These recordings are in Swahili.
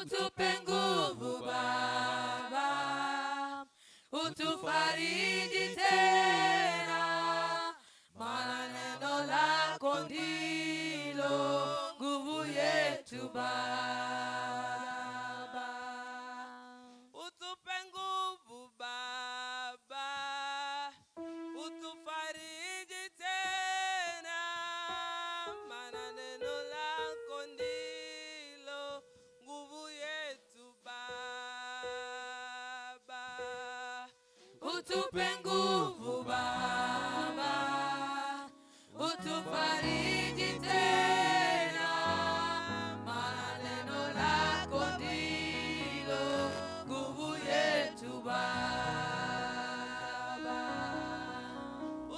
Utupe nguvu Baba, utufariji tena, maana neno lako ndilo nguvu yetu Baba. Utupe nguvu Baba, utufariji tena, maana neno lako ndilo nguvu yetu Baba. Utupe nguvu Baba, utufariji tena, maana neno lako ndilo nguvu yetu Baba.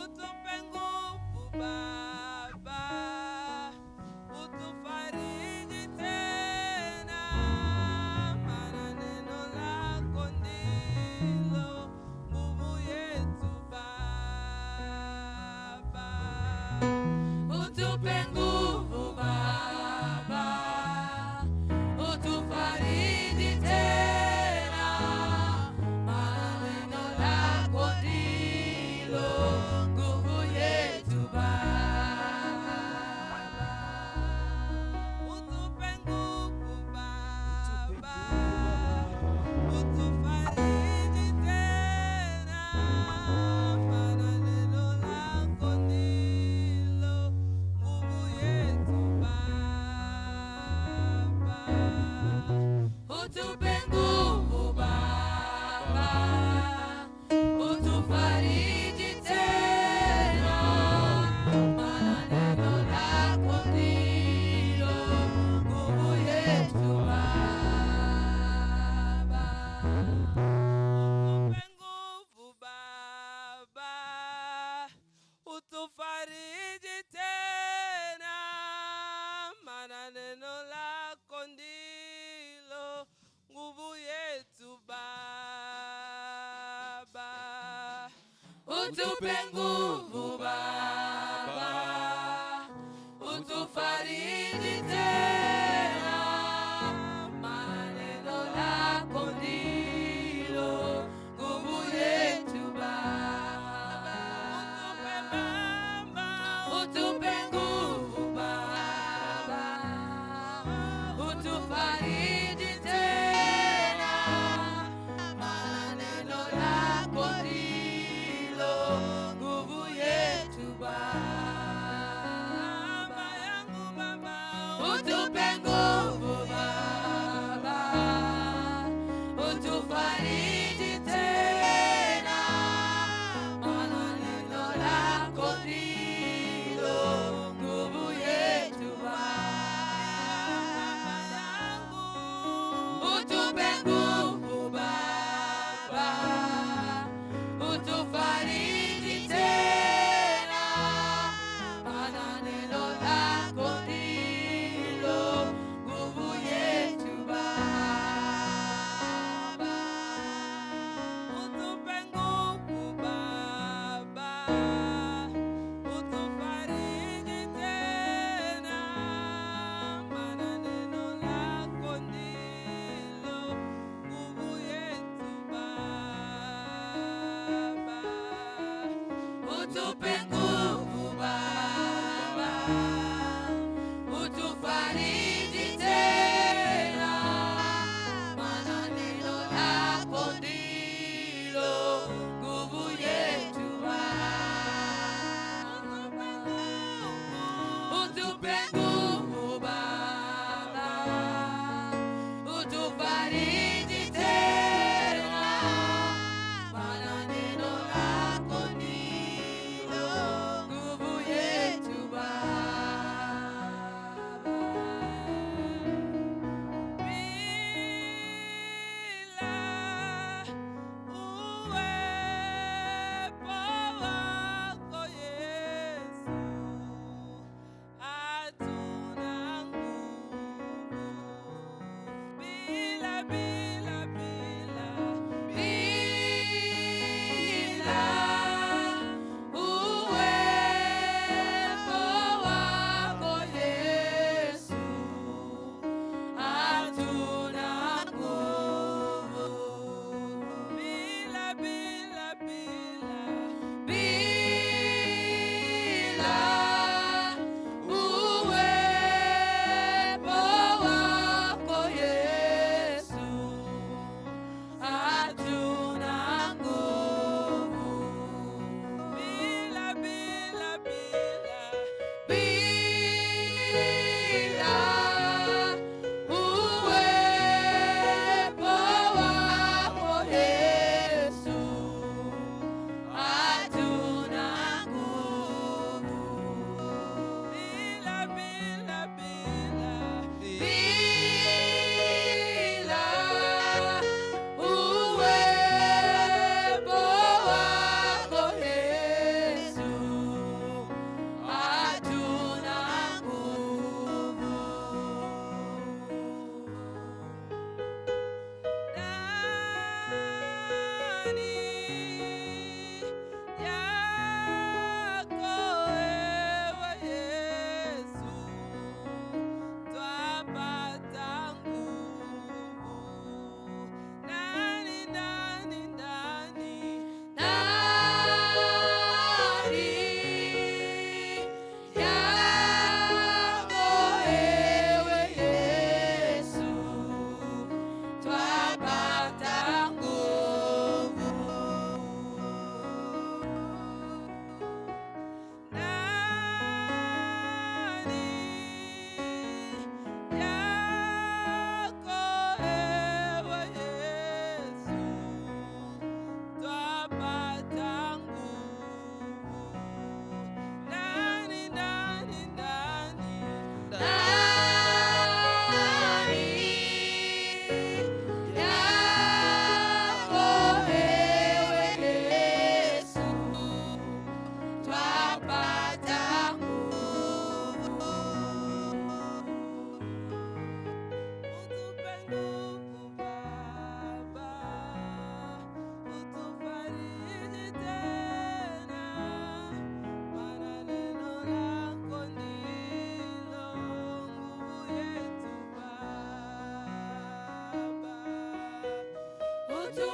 Utupe nguvu Baba, utufariji tena, maana neno lako ndilo nguvu yetu Baba. Utupe nguvu Baba, utufariji tena, maana neno lako ndilo nguvu yetu Baba. Utupe nguvu Baba, utufariji tena, maana neno lako ndilo nguvu yetu Baba. Utupe nguvu Baba, utufariji tena, maana neno lako ndilo nguvu yetu Baba. Utupe nguvu Baba, utufariji tena, maana neno lako ndilo nguvu yetu Baba. Utupe nguvu Baba, utufariji tena, maana neno lako ndilo nguvu yetu Baba. Utupe nguvu Baba, utufariji tena, maana neno lako ndilo nguvu yetu Baba. Utupe nguvu Baba, utufariji tena, maana neno lako ndilo nguvu yetu Baba. Utupe nguvu Baba, utufariji tena, maana neno lako ndilo nguvu yetu Baba. Utupe nguvu Baba, utufariji tena, maana neno lako ndilo nguvu yetu Baba. Utupe nguvu Baba, utufariji tena, maana neno lako ndilo nguvu yetu Baba. Utupe nguvu Baba, utufariji tena, maana neno lako ndilo nguvu yetu Baba. Bila uwepo wako Yesu, hatuwezi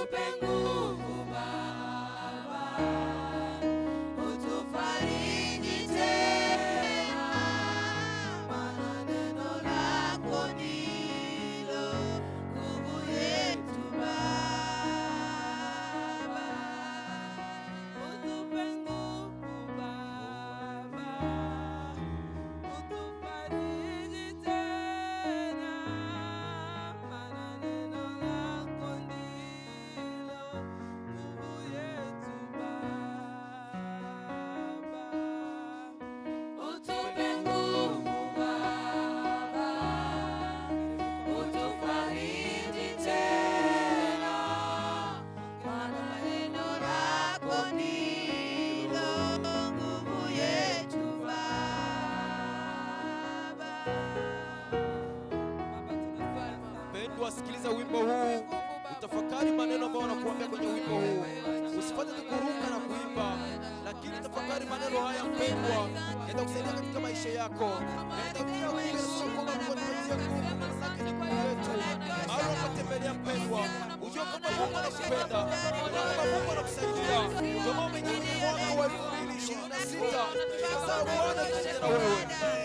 utupe nguvu Baba, utufariji tena, maana neno lako ndilo nguvu yetu Baba. Utupe nguvu Baba, utufariji tena, maana neno lako ndilo nguvu yetu Baba. Utupe nguvu Baba, utufariji tena, maana neno lako ndilo nguvu yetu Baba. Mpendwa, sikiliza wimbo huu, utafakari maneno ambayo wanakuambia kwenye wimbo huu. Usipate tu kuruka na kuimba, lakini tafakari maneno haya mpendwa, yatakusaidia katika maisha yako. Yatakuja kueleza kwamba Mungu atupatie nguvu, neno lake ni nguvu yetu. Mahali unapotembelea mpendwa, ujue kwamba Mungu anakupenda, ujue kwamba Mungu anakusaidia. Ndio maana umeingia mwaka wa 2026, sasa Bwana pamoja na wewe.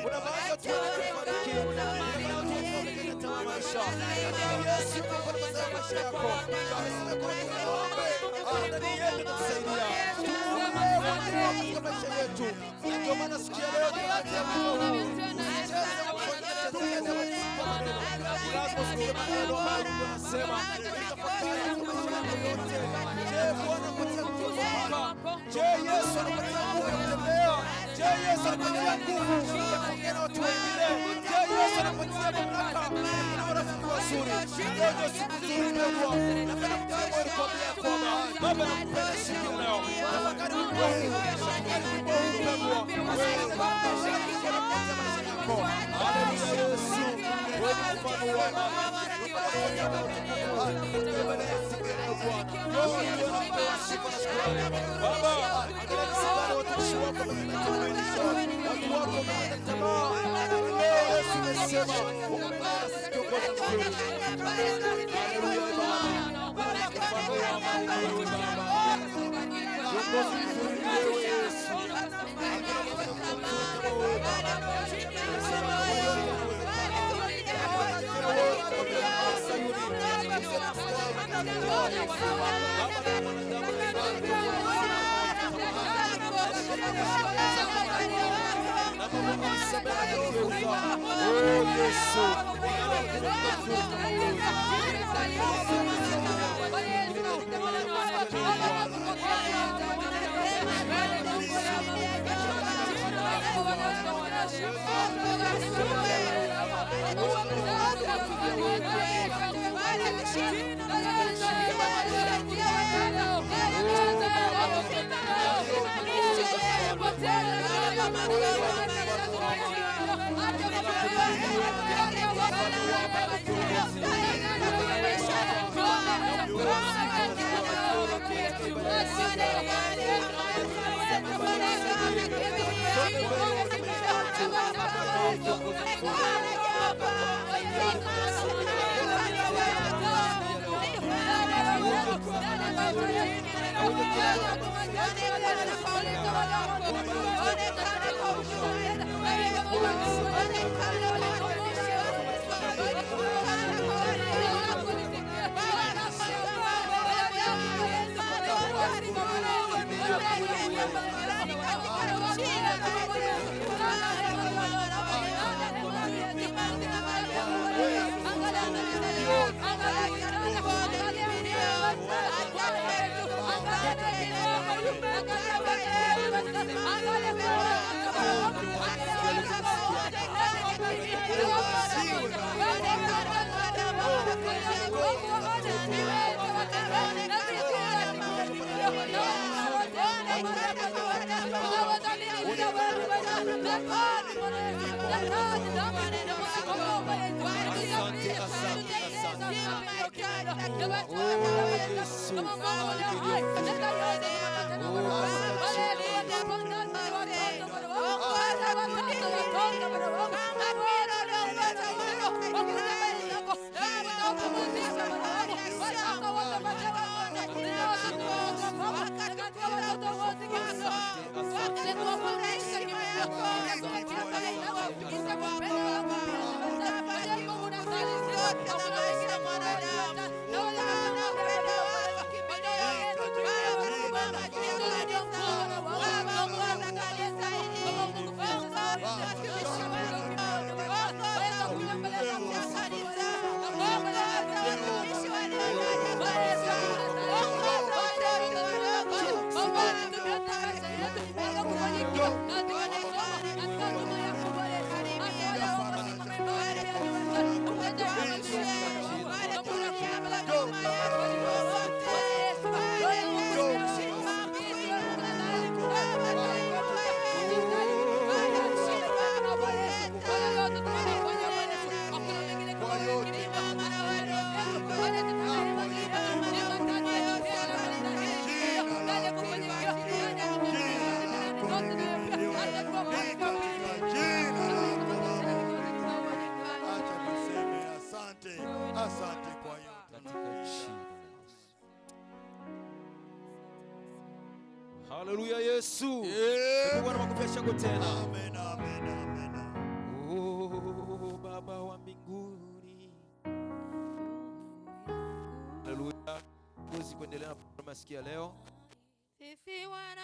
Kuna baadhi ya watu wanafariki, kuna baadhi ya watu wamekata maisha, lakini Yesu yuko kwa maisha yako. Amesema kwamba tuombe, ndani yetu atatusaidia. Tuombe katika maisha yetu. Ndio maana siku ya leo tunatia Mungu huu. Usicheze na kufanya tatizo kwa maneno. Lazima usikie maneno ambayo Mungu anasema. Tafakari katika maisha yako yote. Je, Bwana anakupatia nguvu ya kuamka? Je, Yesu anakupatia nguvu ya kutembea? Je, Yesu anakupatia nguvu ya kuongea na watu wengine? Je, Yesu anakupatia mamlaka na marafiki wazuri? Leo ndio siku nzuri mpendwa. Napenda kutia moyo kuambia kwamba Baba nakupenda siku ya leo. Tafakari wimbo huu. Tafakari wimbo huu mpendwa. Wewe Baba unakuja na kuanza maisha yako. Haleluya Yesu. Wewe ni mfano wa amani. Baba, angalia msalaba watumishi wako wametumilisha, watu wako wamekata tamaa. Leo Yesu umesema umependa sisi kiongozi mzuri. Haleluya Baba, mfano wa amani ni wewe Baba, kiongozi mzuri ni wewe Yesu. Hakuna mfano mzuri kama wewe Baba. Umesema kwa yote ni wewe Asante kwa yote. Haleluya Yesu. Yeah. Bwana makofi ya shangwe tena. Amen, amen, amen. Oh Baba wa mbinguni. Haleluya. Kuendelea na masikio leo. Sisi wana